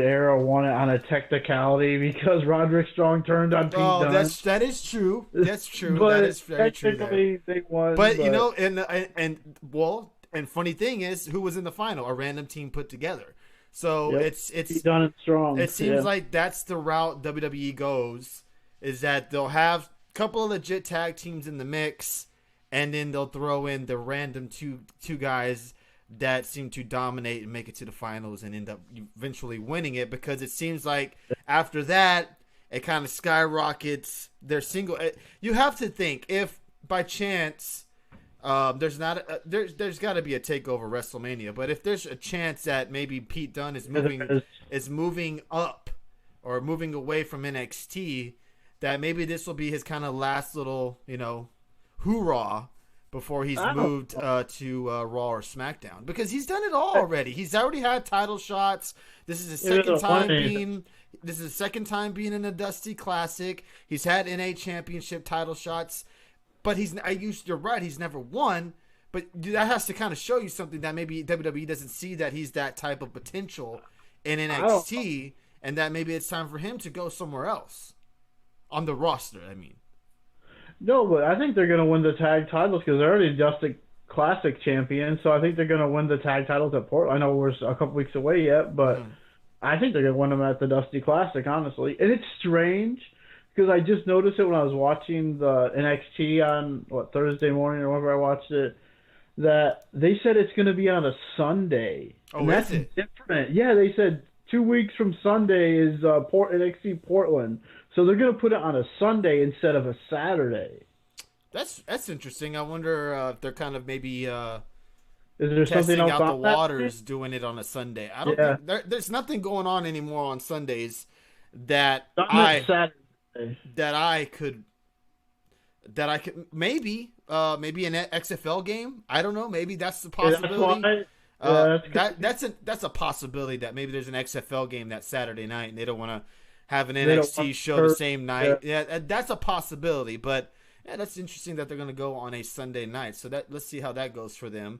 Era won it on a technicality because Roderick Strong turned on Pete Oh, Dunne. that is true. That's true. That But is very true there. technically they won. But But and funny thing is, who was in the final? A random team put together. So yep, Pete Dunne and Strong. it seems Yeah. like that's the route WWE goes, is that they'll have a couple of legit tag teams in the mix, and then they'll throw in the random two guys that seem to dominate and make it to the finals and end up eventually winning it, because it seems like after that it kind of skyrockets their single. You have to think, if by chance there's not there's got to be a takeover WrestleMania, but if there's a chance that maybe Pete Dunne is moving up or moving away from NXT, that maybe this will be his kind of last little hoorah before he's moved to Raw or SmackDown, because he's done it all already. He's already had title shots. This is his second time being. This is his second time being in a Dusty Classic. He's had NA Championship title shots, but you're right. He's never won. But that has to kind of show you something, that maybe WWE doesn't see that he's that type of potential in NXT, and that maybe it's time for him to go somewhere else on the roster. I mean. No, but I think they're going to win the tag titles because they're already Dusty Classic champions. So I think they're going to win the tag titles at Portland. I know we're a couple weeks away yet, but I think they're going to win them at the Dusty Classic, honestly. And it's strange because I just noticed it when I was watching the NXT on Thursday morning or whenever I watched it, that they said it's going to be on a Sunday. Oh, and that's is it? different. Yeah, they said 2 weeks from Sunday is NXT Portland. So they're going to put it on a Sunday instead of a Saturday. That's interesting. I wonder if they're kind of maybe Is there testing something else out the on that? waters, doing it on a Sunday. I don't think there's nothing going on anymore on Sundays that I could maybe an XFL game. I don't know. Maybe that's the possibility. That's a possibility that maybe there's an XFL game that Saturday night and they don't want to have an NXT show the same night. Yeah, that's a possibility. But yeah, that's interesting that they're going to go on a Sunday night. So let's see how that goes for them.